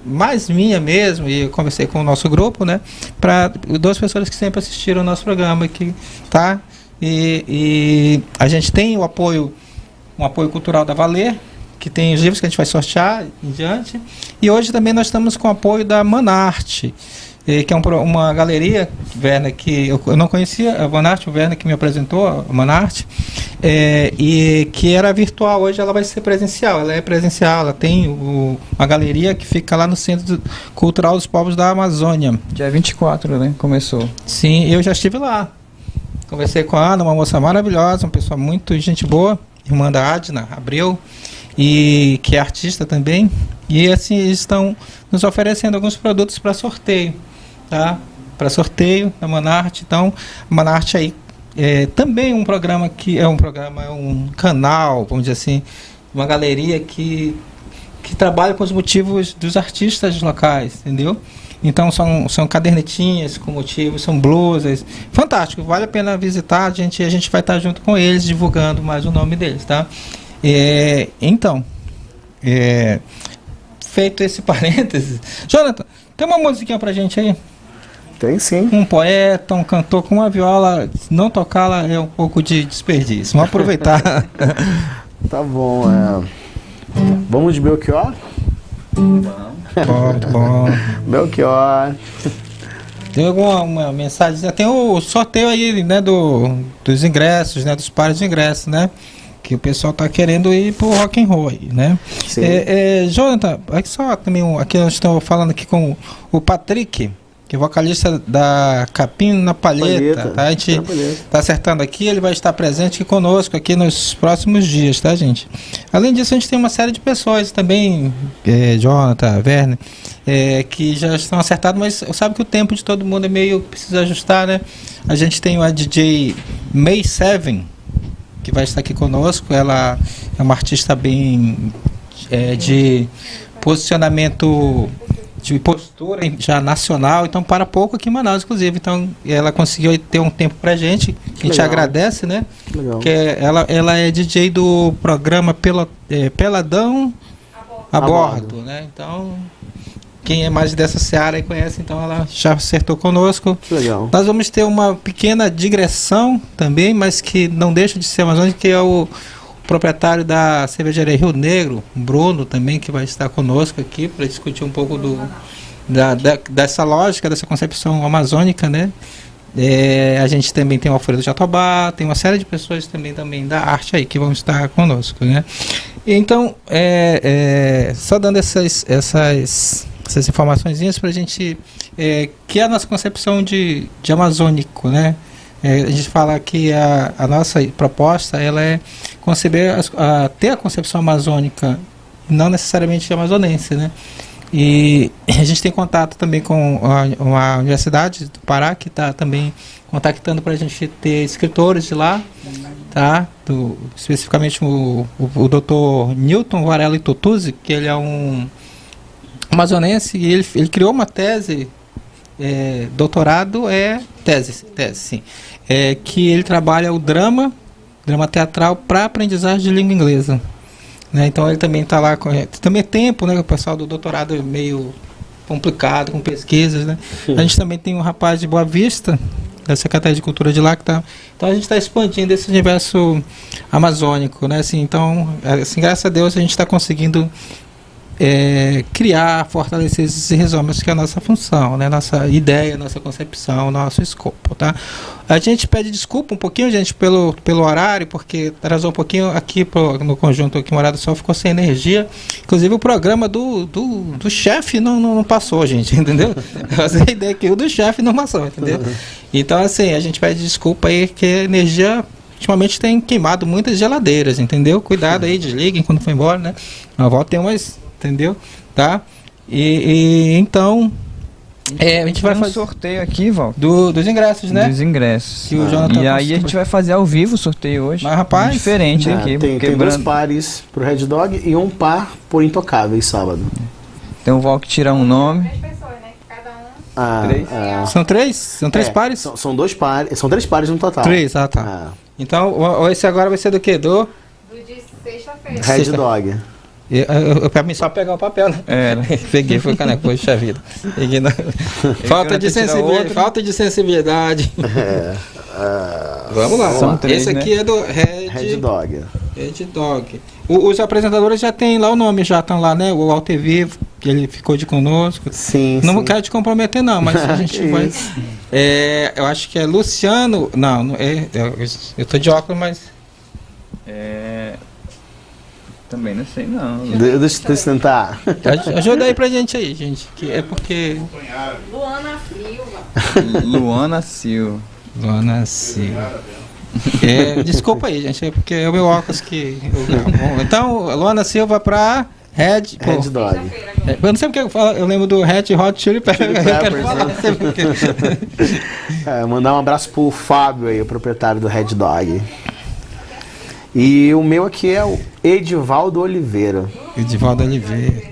mais minha mesmo, e eu conversei com o nosso grupo, né? Para 2 pessoas que sempre assistiram o nosso programa aqui, tá? E a gente tem um apoio cultural da Valer, que tem os livros que a gente vai sortear em diante. E hoje também nós estamos com o apoio da Manarte, que é uma galeria, Werner, que eu não conhecia, a Manarte, o Werner que me apresentou, a Manarte, e que era virtual. Hoje ela vai ser presencial, ela é presencial, ela tem uma galeria que fica lá no Centro Cultural dos Povos da Amazônia. Dia 24, né? Começou. Sim, eu já estive lá. Conversei com a Ana, uma moça maravilhosa, uma pessoa muito gente boa, irmã da Adna Abreu, e que é artista também. E assim, eles estão nos oferecendo alguns produtos para sorteio, tá? Para sorteio da Manarte. Então, a Manarte aí também um programa que é um canal, vamos dizer assim, uma galeria que trabalha com os motivos dos artistas locais, entendeu? Então são cadernetinhas com motivos, são blusas, fantástico, vale a pena visitar, a gente vai estar junto com eles divulgando mais o nome deles, tá? Então, feito esse parênteses, Jonathan, tem uma musiquinha pra gente aí? Tem sim. Um poeta, um cantor com uma viola, se não tocá-la é um pouco de desperdício, vamos aproveitar. Tá bom, vamos de Belchior? Muito bom. Belchior. Tem alguma mensagem? Tem o sorteio aí, né, dos ingressos, né, dos pares de ingressos, né? Que o pessoal tá querendo ir pro rock and roll aí, né? Sim. Jonathan, aqui só também aqui nós estamos falando aqui com o Patrick, que é vocalista da Capim na Palheta, tá? A gente tá acertando aqui, ele vai estar presente aqui conosco aqui nos próximos dias, tá, gente? Além disso, a gente tem uma série de pessoas também, Jonathan, Werner, que já estão acertados, mas sabe que o tempo de todo mundo é meio, precisa ajustar, né? A gente tem a DJ May Seven, que vai estar aqui conosco. Ela é uma artista bem de posicionamento, de postura já nacional, então para pouco aqui em Manaus, inclusive. Então ela conseguiu ter um tempo pra gente, que a gente agradece, né? Legal. Que ela é DJ do programa Peladão a Bordo, né? Então quem é mais dessa seara aí conhece, então ela já acertou conosco. Legal. Nós vamos ter uma pequena digressão também, mas que não deixa de ser amazônico, que é o proprietário da cervejaria Rio Negro, Bruno, também, que vai estar conosco aqui para discutir um pouco dessa lógica, dessa concepção amazônica, né? A gente também tem o Alfredo Jatobá, tem uma série de pessoas também da arte aí que vão estar conosco, né? Então, só dando essas informações para a gente, que é a nossa concepção de amazônico, né? A gente fala que a nossa proposta ela é conceber, ter a concepção amazônica, não necessariamente amazonense, né? E a gente tem contato também com a Universidade do Pará, que está também contactando para a gente ter escritores de lá, tá? Especificamente o Dr. Newton Varela Itotuzzi, que ele é um amazonense, e ele criou uma tese, doutorado tese, sim, que ele trabalha o drama teatral para aprendizagem de língua inglesa, né? Então ele também está lá, também é tempo, né? O pessoal do doutorado é meio complicado com pesquisas, né? A gente também tem um rapaz de Boa Vista, da Secretaria de Cultura de lá, que tá. Então a gente está expandindo esse universo amazônico, né? Assim, então, assim, graças a Deus a gente está conseguindo criar, fortalecer esses rizomas, que é a nossa função, né? Nossa ideia, nossa concepção, nosso escopo, tá? A gente pede desculpa um pouquinho, gente, pelo horário, porque atrasou um pouquinho aqui no conjunto aqui Morada do Sol, ficou sem energia. Inclusive o programa do chefe não passou, gente, entendeu? A ideia que o do chefe não passou, entendeu? Então, assim, a gente pede desculpa aí, que a energia ultimamente tem queimado muitas geladeiras, entendeu? Cuidado aí, desliguem quando for embora, né? Na volta tem umas, entendeu? Tá? Então, a gente vai fazer um sorteio aqui, Val. Dos ingressos, né? Dos ingressos. Que o Jonathan e aí a gente vai fazer ao vivo o sorteio hoje. Mas, rapaz, diferente aqui. Tem 2 pares pro Red Dog e 1 par por Intocáveis sábado. Então o Val que tira um nome. 3 pessoas, né? Cada um. 3. São 3? São 3 pares? São 2 pares, são 3 pares no total. 3, tá. Então, esse agora vai ser do quê? Do De sexta-feira. Red Dog. Pra mim só pegar o papel, né? Peguei, foi caneco, poxa vida. Falta de sensibilidade. Vamos lá. São 3, esse aqui é do Red Dog. Red Dog. Os apresentadores já tem lá o nome, já estão lá, né? O Alter Vivo, que ele ficou de conosco. Sim, Não sim. quero te comprometer não, mas a gente Que vai... isso. Eu acho que é Luciano... Não, eu tô de óculos, mas... Também não sei não. Deixa eu tentar. Ajuda aí pra gente aí, gente. Que é porque... Luana Silva. Luana Silva. Luana Silva. Desculpa aí, gente. É porque é o meu óculos que... Bom, então, Luana Silva pra... Red Dog. Eu não sei porque eu falo, eu lembro do Red Hot Chili Peppers. Chili Eu quero Peppers, falar, né? não sei porque. Mandar um abraço pro Fábio aí, o proprietário do Red Dog. E o meu aqui é o Edivaldo Oliveira. Edivaldo Oliveira.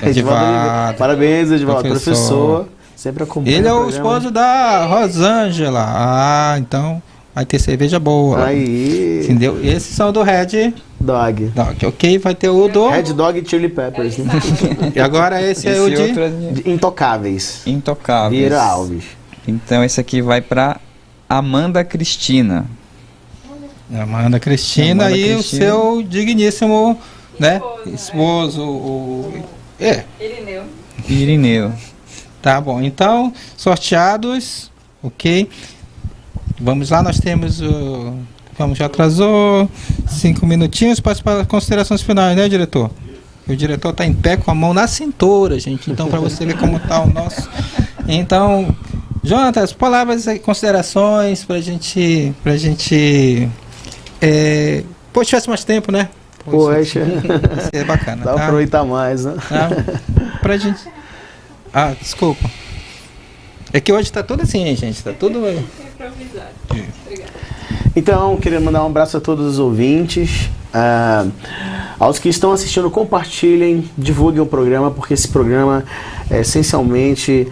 Edivaldo. Parabéns, Edivaldo. Professor. Professor. Sempre acompanha. Ele é o programa. esposo da Rosângela. Ah, então vai ter cerveja boa. Aí. Entendeu? Esses são do Red Dog. Dog, ok? Vai ter o do... Red Dog e Chili Peppers. Né? E agora esse é o de... outro é De Intocáveis. Intocáveis. Vieira Alves. Então esse aqui vai pra Amanda Cristina. Amanda Cristina Amanda e Cristina. o seu digníssimo, né? Esposo. Irineu. Irineu. Tá bom. Então, sorteados, ok? Vamos lá, nós temos o... Vamos, já atrasou 5 minutinhos para as considerações finais, né, diretor? O diretor está em pé com a mão na cintura, gente. Então, para você ver como está o nosso... Então, Jonatas, palavras e considerações para a gente... Pô, tivesse mais tempo, né? Poxa. É bacana, Dá pra tá? aproveitar mais, né? Tá? Pra gente... Ah, desculpa. É que hoje tá tudo assim, gente. Tá tudo... Então, queria mandar um abraço a todos os ouvintes. Aos que estão assistindo, compartilhem, divulguem o programa, porque esse programa é essencialmente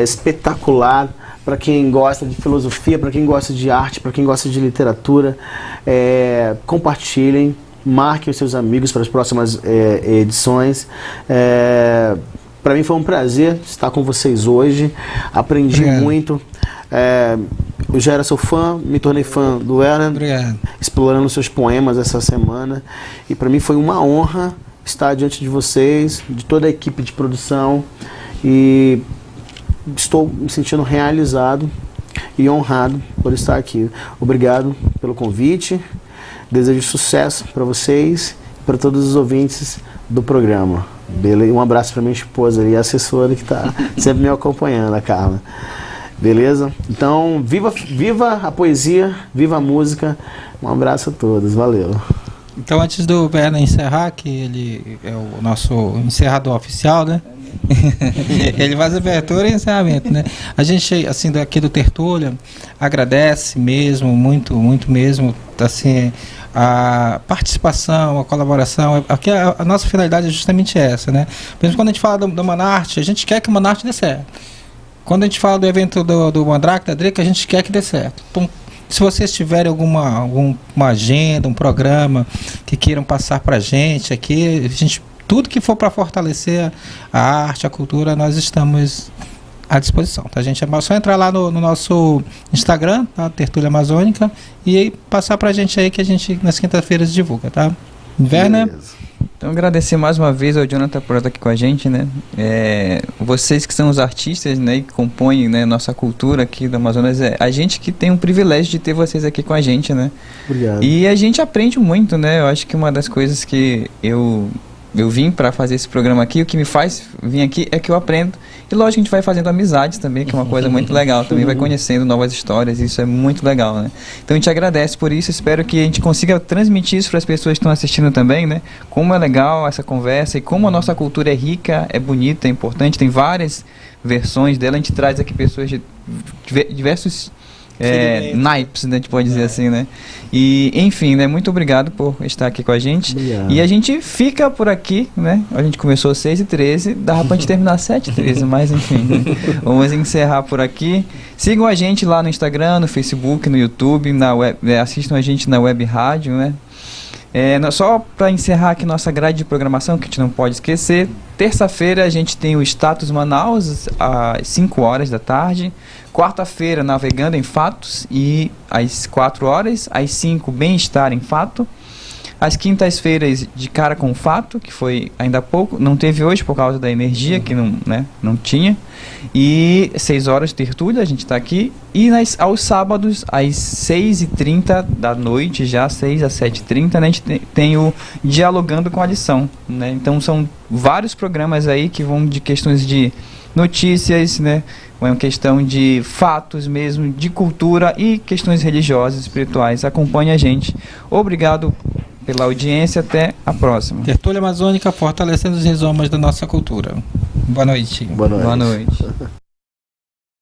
espetacular para quem gosta de filosofia, para quem gosta de arte, para quem gosta de literatura. Compartilhem, marquem os seus amigos para as próximas edições. Para mim foi um prazer estar com vocês hoje. Aprendi muito. Eu já era seu fã, me tornei fã do Werner. Obrigado. Explorando seus poemas essa semana. E para mim foi uma honra estar diante de vocês, de toda a equipe de produção. E estou me sentindo realizado e honrado por estar aqui. Obrigado pelo convite. Desejo sucesso para vocês e para todos os ouvintes do programa. Beleza? Um abraço para minha esposa e assessora que está sempre me acompanhando, a Carla. Beleza? Então, viva a poesia, viva a música. Um abraço a todos. Valeu. Então, antes do Werner encerrar, que ele é o nosso encerrador oficial, né? Ele faz abertura e encerramento, né? A gente, assim, daqui do Tertúlia, agradece mesmo, muito, muito mesmo, assim, a participação, a colaboração. Aqui a nossa finalidade é justamente essa, né? Mesmo quando a gente fala do Manarte, a gente quer que o Manarte dê certo. Quando a gente fala do evento do Mandrake, da Drake, a gente quer que dê certo. Então, se vocês tiverem alguma agenda, um programa que queiram passar para a gente aqui, tudo que for para fortalecer a arte, a cultura, nós estamos à disposição. Tá, gente? É só entrar lá no nosso Instagram, tá? Tertúlia Amazônica, e aí passar para a gente aí que a gente nas quintas-feiras divulga, tá? Werner? Beleza. Então agradecer mais uma vez ao Jonathan por estar aqui com a gente, né? Vocês que são os artistas, né, que compõem, né, nossa cultura aqui do Amazonas, a gente que tem o privilégio de ter vocês aqui com a gente, né? Obrigado. E a gente aprende muito, né? Eu acho que uma das coisas que eu vim para fazer esse programa aqui, o que me faz vir aqui é que eu aprendo. E lógico que a gente vai fazendo amizades também, que é uma coisa muito legal. Também vai conhecendo novas histórias, e isso é muito legal, né? Então a gente agradece por isso, espero que a gente consiga transmitir isso para as pessoas que estão assistindo também, né? Como é legal essa conversa e como a nossa cultura é rica, é bonita, é importante, tem várias versões dela. A gente traz aqui pessoas de diversos naipes, né, a gente pode dizer assim, né? E, enfim, né, muito obrigado por estar aqui com a gente. Obrigado. E a gente fica por aqui, né? A gente começou 6h13, dava pra gente terminar 7h13, mas enfim, né? Vamos encerrar por aqui. Sigam a gente lá no Instagram, no Facebook, no YouTube, na web, assistam a gente na web rádio, né? Só para encerrar aqui nossa grade de programação, que a gente não pode esquecer, terça-feira a gente tem o Status Manaus às 5 horas da tarde, quarta-feira Navegando em Fatos, e às 4 horas, às 5 Bem-Estar em Fato, As quintas-feiras de Cara com Fato, que foi ainda há pouco, não teve hoje por causa da energia, que não, né, não tinha. E 6 horas de tertúlia, a gente está aqui. E aos sábados, às 6h30 da noite, já 6 às 7h30, né, a gente tem o Dialogando com a Lição, né? Então são vários programas aí que vão de questões de notícias, né? É uma questão de fatos mesmo, de cultura e questões religiosas, espirituais. Acompanhe a gente. Obrigado pela audiência. Até a próxima. Tertúlia Amazônica fortalecendo os rizomas da nossa cultura. Boa noite. Boa noite. Boa noite.